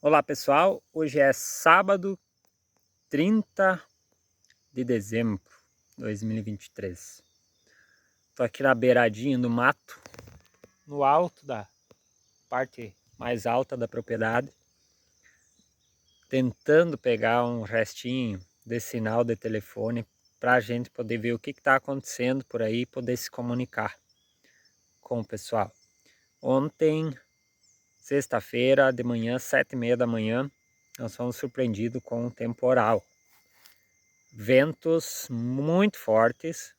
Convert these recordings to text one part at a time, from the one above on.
Olá pessoal, hoje é sábado 30 de dezembro de 2023. Estou aqui na beiradinha do mato, no alto da parte mais alta da propriedade, tentando pegar um restinho de sinal de telefone para a gente poder ver o que está acontecendo por aí e poder se comunicar com o pessoal. Ontem, sexta-feira de manhã, 7h30 da manhã, nós fomos surpreendidos com um temporal. Ventos muito fortes.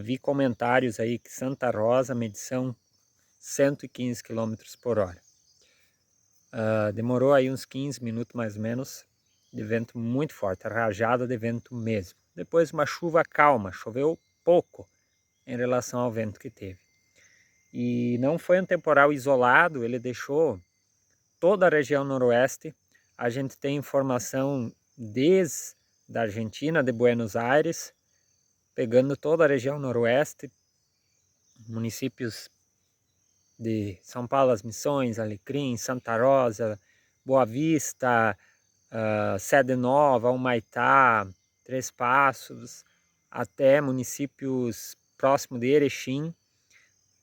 Vi comentários aí que Santa Rosa, medição 115 km por hora. Demorou aí uns 15 minutos mais ou menos de vento muito forte, rajada de vento mesmo. Depois uma chuva calma, choveu pouco em relação ao vento que teve. E não foi um temporal isolado, ele deixou toda a região noroeste. A gente tem informação desde a Argentina, de Buenos Aires, pegando toda a região noroeste, municípios de São Paulo, As Missões, Alecrim, Santa Rosa, Boa Vista, Sede Nova, Humaitá, Três Passos, até municípios próximos de Erechim,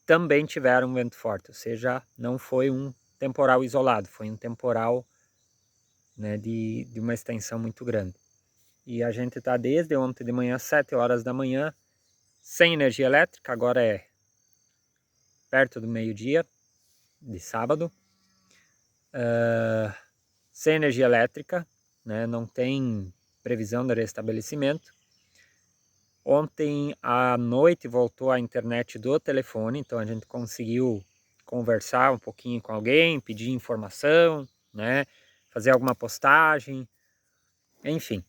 também tiveram vento forte, ou seja, não foi um temporal isolado, foi um temporal, né, de uma extensão muito grande. E a gente está desde ontem de manhã, 7 horas da manhã, sem energia elétrica, agora é perto do meio-dia de sábado, sem energia elétrica, né? Não tem previsão de restabelecimento. Ontem à noite voltou a internet do telefone, então a gente conseguiu conversar um pouquinho com alguém, pedir informação, né? Fazer alguma postagem, enfim.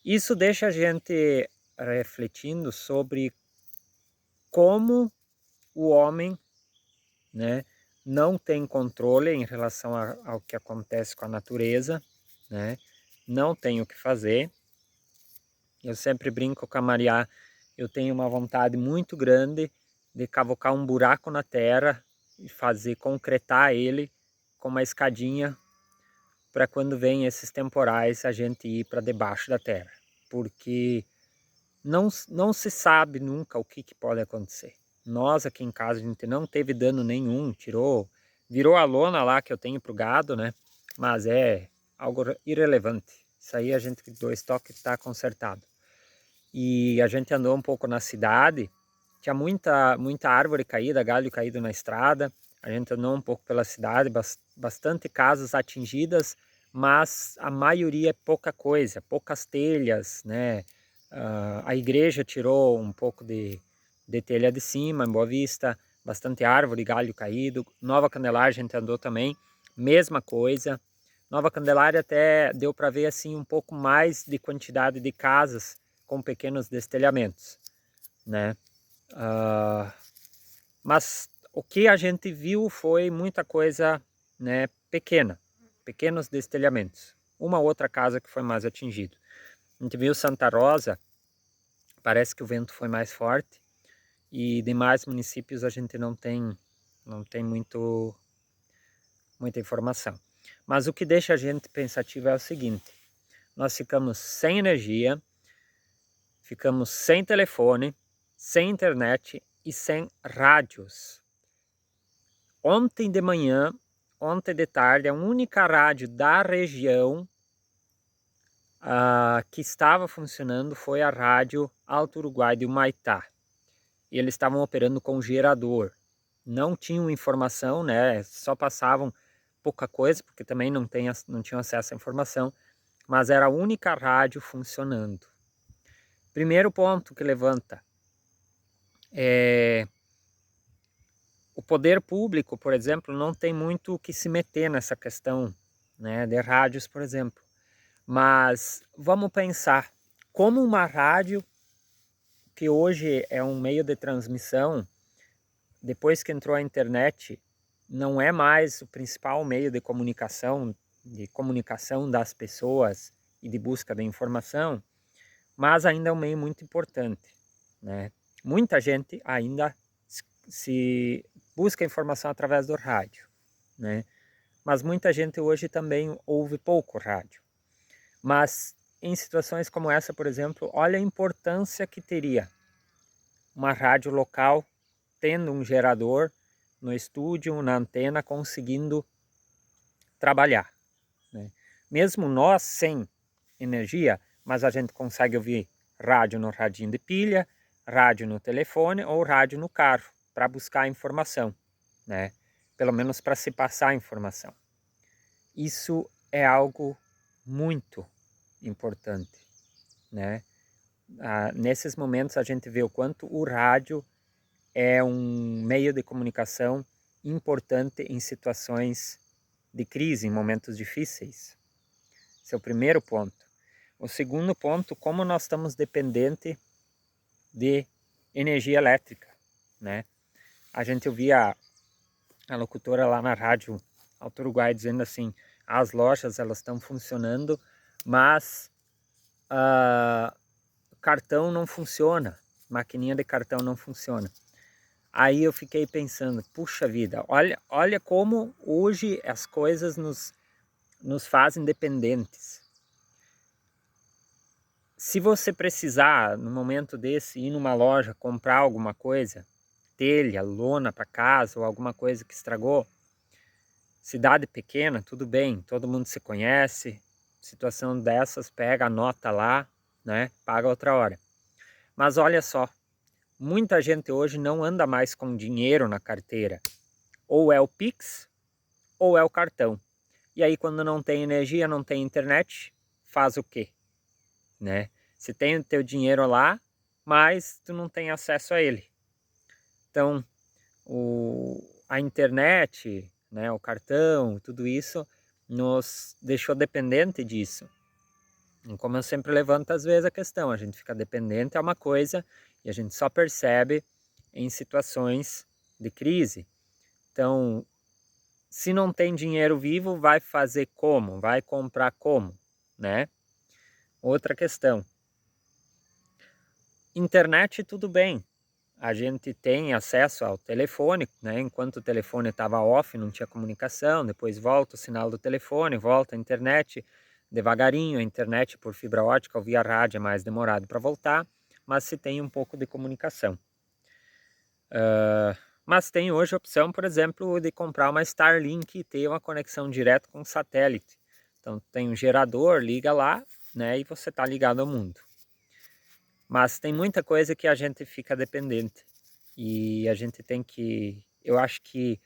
Isso deixa a gente refletindo sobre como o homem, né, não tem controle em relação ao que acontece com a natureza, né? Não tem o que fazer. Eu sempre brinco com a Maria, eu tenho uma vontade muito grande de cavocar um buraco na terra e fazer, concretar ele com uma escadinha para quando vem esses temporais a gente ir para debaixo da terra, porque não se sabe nunca o que pode acontecer. Nós aqui em casa a gente não teve dano nenhum, virou a lona lá que eu tenho para o gado, né? Mas é algo irrelevante. Isso aí a gente do estoque está consertado. E a gente andou um pouco na cidade, tinha muita árvore caída, galho caído na estrada. A gente andou um pouco pela cidade, bastante casas atingidas, mas a maioria é pouca coisa, poucas telhas, né? A igreja tirou um pouco de telha de cima, em Boa Vista, bastante árvore, galho caído. Nova Candelária a gente andou também, mesma coisa. Nova Candelária até deu para ver assim um pouco mais de quantidade de casas com pequenos destelhamentos, né? Mas o que a gente viu foi muita coisa, né, pequenos destelhamentos. Uma outra casa que foi mais atingida. A gente viu Santa Rosa, parece que o vento foi mais forte, e demais municípios a gente não tem muita informação. Mas o que deixa a gente pensativo é o seguinte: nós ficamos sem energia, ficamos sem telefone, sem internet e sem rádios. Ontem de manhã, ontem de tarde, a única rádio da região que estava funcionando foi a rádio Alto Uruguai de Humaitá. E eles estavam operando com gerador. Não tinham informação, né? Só passavam pouca coisa, porque também não tinham acesso à informação, mas era a única rádio funcionando. Primeiro ponto que levanta é o poder público, por exemplo, não tem muito o que se meter nessa questão, né, de rádios, por exemplo. Mas vamos pensar, como uma rádio, que hoje é um meio de transmissão, depois que entrou a internet, não é mais o principal meio de comunicação das pessoas e de busca de informação, mas ainda é um meio muito importante, né? Muita gente ainda se busca informação através do rádio, né? mas muita gente hoje também ouve pouco rádio. Mas em situações como essa, por exemplo, olha a importância que teria uma rádio local tendo um gerador no estúdio, na antena, conseguindo trabalhar, né? Mesmo nós sem energia, mas a gente consegue ouvir rádio no radinho de pilha, rádio no telefone ou rádio no carro para buscar informação, né? Pelo menos para se passar a informação. Isso é algo muito importante, né? Nesses momentos a gente vê o quanto o rádio é um meio de comunicação importante em situações de crise, em momentos difíceis. Esse é o primeiro ponto. O segundo ponto, como nós estamos dependentes de energia elétrica, né? A gente ouvia a locutora lá na rádio Alto Uruguai dizendo assim, as lojas elas estão funcionando, mas cartão não funciona, maquininha de cartão não funciona. Aí eu fiquei pensando, puxa vida, olha como hoje as coisas nos fazem dependentes. Se você precisar, no momento desse, ir numa loja, comprar alguma coisa, telha, lona para casa ou alguma coisa que estragou, cidade pequena, tudo bem, todo mundo se conhece, situação dessas, pega, anota lá, né, paga outra hora. Mas olha só, muita gente hoje não anda mais com dinheiro na carteira, ou é o Pix, ou é o cartão. E aí quando não tem energia, não tem internet, faz o quê? Né? Você tem o teu dinheiro lá, mas tu não tem acesso a ele. Então, a internet, né, o cartão, tudo isso nos deixou dependente disso. E como eu sempre levanto às vezes a questão, a gente fica dependente a uma coisa e a gente só percebe em situações de crise. Então, se não tem dinheiro vivo, vai fazer como? Vai comprar como, né? Outra questão. Internet, tudo bem. A gente tem acesso ao telefone, né? Enquanto o telefone estava off, não tinha comunicação, depois volta o sinal do telefone, volta a internet, devagarinho, a internet por fibra ótica ou via rádio é mais demorado para voltar, mas se tem um pouco de comunicação. Mas tem hoje a opção, por exemplo, de comprar uma Starlink e ter uma conexão direta com o satélite. Então tem um gerador, liga lá, né? E você está ligado ao mundo. Mas tem muita coisa que a gente fica dependente e a gente tem que, eu acho que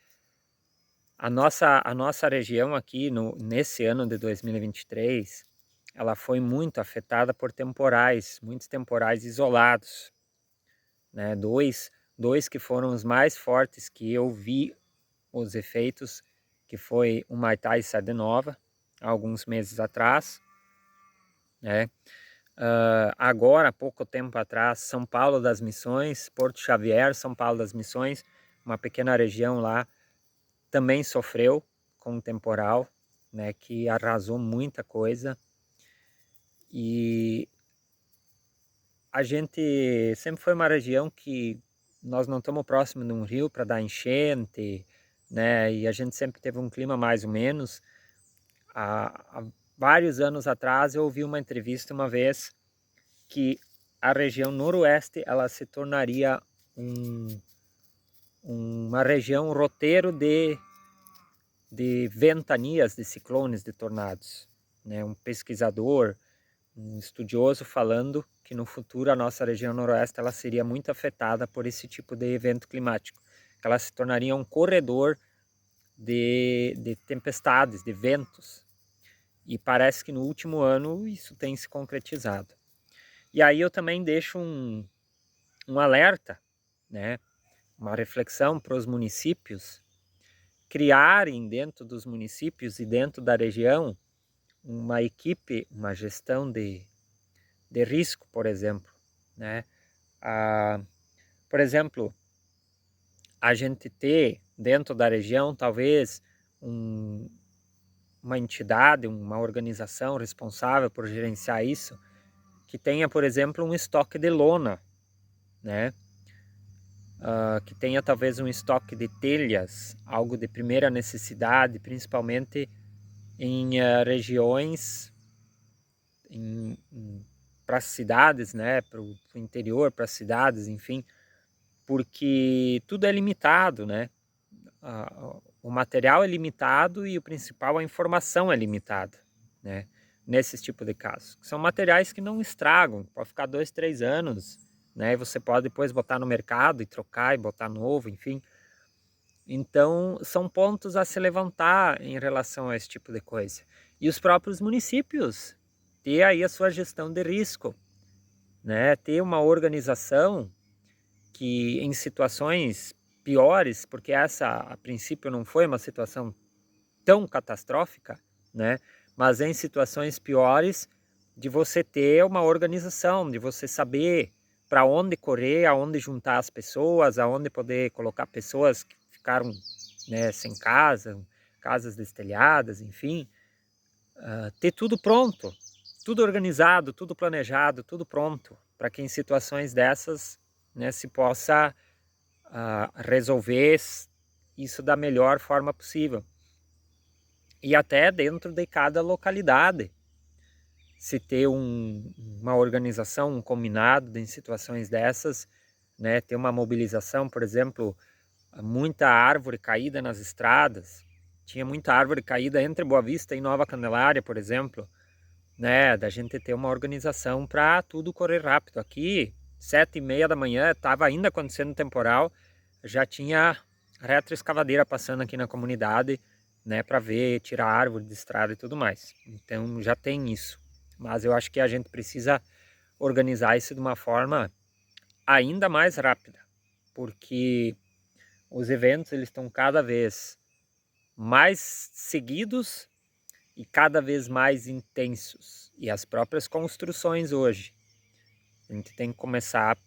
a nossa região aqui nesse ano de 2023, ela foi muito afetada por temporais, muitos temporais isolados, né? Dois que foram os mais fortes que eu vi os efeitos, que foi o Maitá e Sede Nova, há alguns meses atrás, né? Agora, há pouco tempo atrás, São Paulo das Missões, Porto Xavier, São Paulo das Missões, uma pequena região lá, também sofreu com um temporal, né, que arrasou muita coisa. E a gente sempre foi uma região que nós não estamos próximo de um rio para dar enchente, né, e a gente sempre teve um clima mais ou menos. Há vários anos atrás eu ouvi uma entrevista uma vez que a região noroeste ela se tornaria uma região roteiro de ventanias, de ciclones, de tornados, né? Um pesquisador, um estudioso falando que no futuro a nossa região noroeste ela seria muito afetada por esse tipo de evento climático, que ela se tornaria um corredor de tempestades, de ventos. E parece que no último ano isso tem se concretizado. E aí eu também deixo um alerta, né? Uma reflexão para os municípios criarem dentro dos municípios e dentro da região uma equipe, uma gestão de risco, por exemplo, né? Por exemplo, a gente ter dentro da região talvez uma entidade, uma organização responsável por gerenciar isso, que tenha, por exemplo, um estoque de lona, né? que tenha talvez um estoque de telhas, algo de primeira necessidade, principalmente em regiões, para as cidades, né, para o interior, para as cidades, enfim, porque tudo é limitado, né? O material é limitado e o principal, a informação é limitada, né? Nesses tipos de casos. São materiais que não estragam, pode ficar 2, 3 anos, né? E você pode depois botar no mercado e trocar e botar novo, enfim. Então, são pontos a se levantar em relação a esse tipo de coisa. E os próprios municípios ter aí a sua gestão de risco, né? Ter uma organização que em situações piores, porque essa a princípio não foi uma situação tão catastrófica, né? Mas em situações piores, de você ter uma organização, de você saber para onde correr, aonde juntar as pessoas, aonde poder colocar pessoas que ficaram, né, sem casa, casas destelhadas, enfim, ter tudo pronto, tudo organizado, tudo planejado, tudo pronto, para que em situações dessas, né, se possa resolver isso da melhor forma possível. E até dentro de cada localidade, se ter uma organização, um combinado em situações dessas, né, ter uma mobilização, por exemplo, muita árvore caída nas estradas, tinha muita árvore caída entre Boa Vista e Nova Candelária, por exemplo, né, da gente ter uma organização para tudo correr rápido. Aqui, 7h30 da manhã, estava ainda acontecendo temporal, já tinha retroescavadeira passando aqui na comunidade, né, para ver, tirar árvore de estrada e tudo mais. Então já tem isso. Mas eu acho que a gente precisa organizar isso de uma forma ainda mais rápida, porque os eventos eles estão cada vez mais seguidos e cada vez mais intensos. E as próprias construções hoje, a gente tem que começar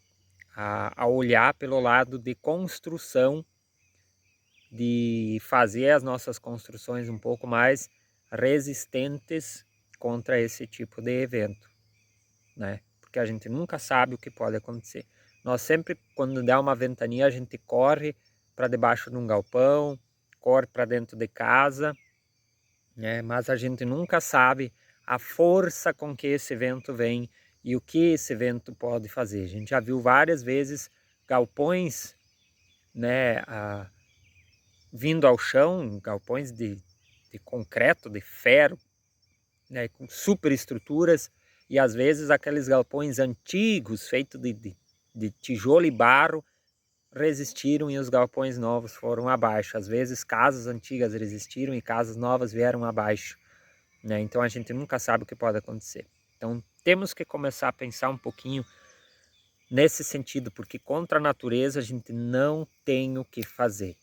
a olhar pelo lado de construção, de fazer as nossas construções um pouco mais resistentes contra esse tipo de evento, né? Porque a gente nunca sabe o que pode acontecer. Nós sempre, quando der uma ventania, a gente corre para debaixo de um galpão, corre para dentro de casa, né? Mas a gente nunca sabe a força com que esse vento vem e o que esse vento pode fazer. A gente já viu várias vezes galpões, né, vindo ao chão, galpões de concreto, de ferro, né, com superestruturas, e às vezes aqueles galpões antigos, feitos de tijolo e barro, resistiram e os galpões novos foram abaixo. Às vezes casas antigas resistiram e casas novas vieram abaixo, né? Então a gente nunca sabe o que pode acontecer. Então temos que começar a pensar um pouquinho nesse sentido, porque contra a natureza a gente não tem o que fazer.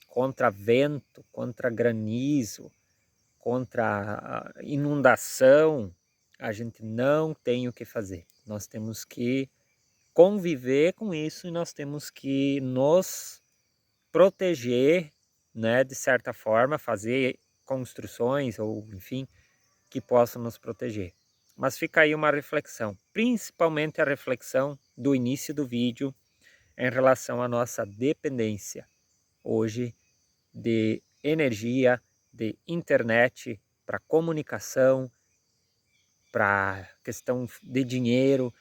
Contra vento, contra granizo, contra a inundação, a gente não tem o que fazer. Nós temos que conviver com isso e nós temos que nos proteger, né, de certa forma, fazer construções ou, enfim, que possam nos proteger. Mas fica aí uma reflexão, principalmente a reflexão do início do vídeo em relação à nossa dependência hoje de energia, de internet, para comunicação, para questão de dinheiro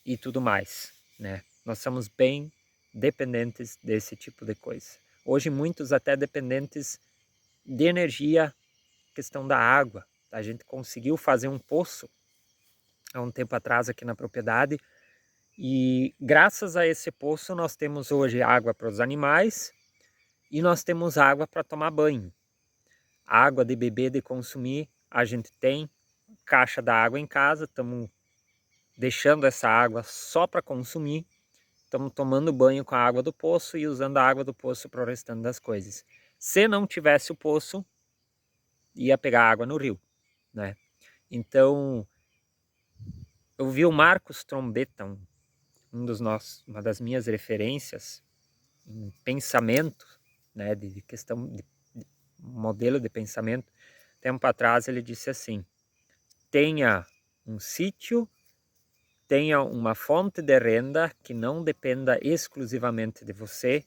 e tudo mais, né? Nós somos bem dependentes desse tipo de coisa. Hoje muitos até dependentes de energia, questão da água. A gente conseguiu fazer um poço há um tempo atrás aqui na propriedade e graças a esse poço nós temos hoje água para os animais e nós temos água para tomar banho. Água de beber, de consumir, a gente tem caixa da água em casa, estamos deixando essa água só para consumir, estamos tomando banho com a água do poço e usando a água do poço para o restante das coisas. Se não tivesse o poço, ia pegar água no rio, né? Então, eu vi o Marcos Trombetta, uma das minhas referências em pensamento, né, de questão de modelo de pensamento. Tempo atrás ele disse assim: tenha um sítio, tenha uma fonte de renda que não dependa exclusivamente de você,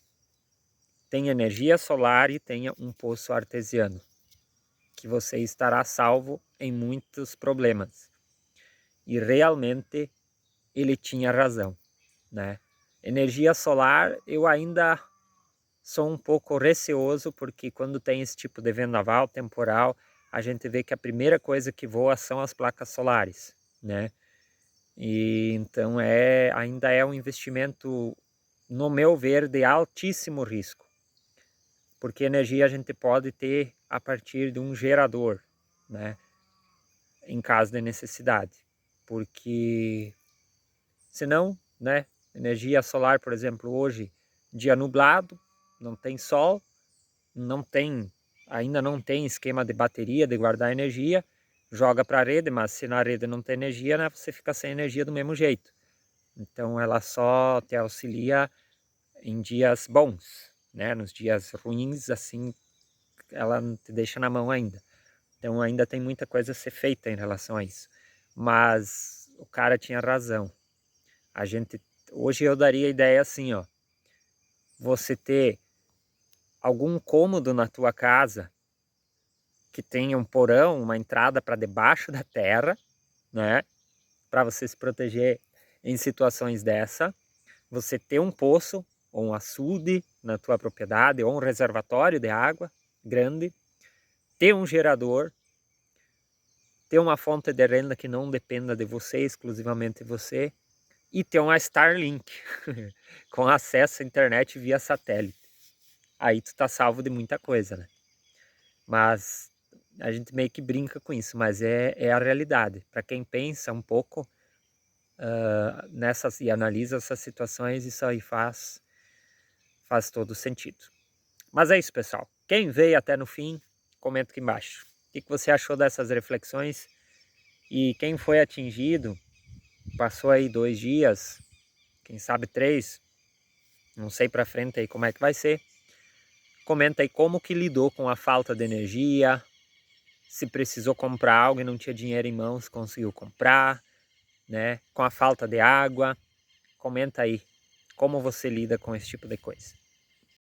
tenha energia solar e tenha um poço artesiano, que você estará salvo em muitos problemas. E realmente ele tinha razão, né? Energia solar eu ainda sou um pouco receoso, porque quando tem esse tipo de vendaval temporal, a gente vê que a primeira coisa que voa são as placas solares, né? E então ainda é um investimento, no meu ver, de altíssimo risco, porque energia a gente pode ter a partir de um gerador, né? Em caso de necessidade, porque senão, né? Energia solar, por exemplo, hoje, dia nublado, não tem sol, ainda não tem esquema de bateria, de guardar energia, joga para a rede, mas se na rede não tem energia, né, você fica sem energia do mesmo jeito. Então ela só te auxilia em dias bons, né? Nos dias ruins, assim, ela te deixa na mão ainda. Então ainda tem muita coisa a ser feita em relação a isso. Mas o cara tinha razão. Hoje eu daria a ideia assim, ó, você ter algum cômodo na tua casa que tenha um porão, uma entrada para debaixo da terra, né? Para você se proteger em situações dessa. Você ter um poço ou um açude na tua propriedade ou um reservatório de água grande, ter um gerador, ter uma fonte de renda que não dependa de você, exclusivamente de você, e ter uma Starlink com acesso à internet via satélite. Aí tu tá salvo de muita coisa, né? Mas a gente meio que brinca com isso, mas é a realidade. Para quem pensa um pouco nessas e analisa essas situações, isso aí faz todo sentido. Mas é isso, pessoal. Quem veio até no fim, comenta aqui embaixo. O que você achou dessas reflexões? E quem foi atingido, passou aí 2 dias, quem sabe 3, não sei para frente aí como é que vai ser. Comenta aí como que lidou com a falta de energia, se precisou comprar algo e não tinha dinheiro em mãos, conseguiu comprar, né? Com a falta de água. Comenta aí como você lida com esse tipo de coisa.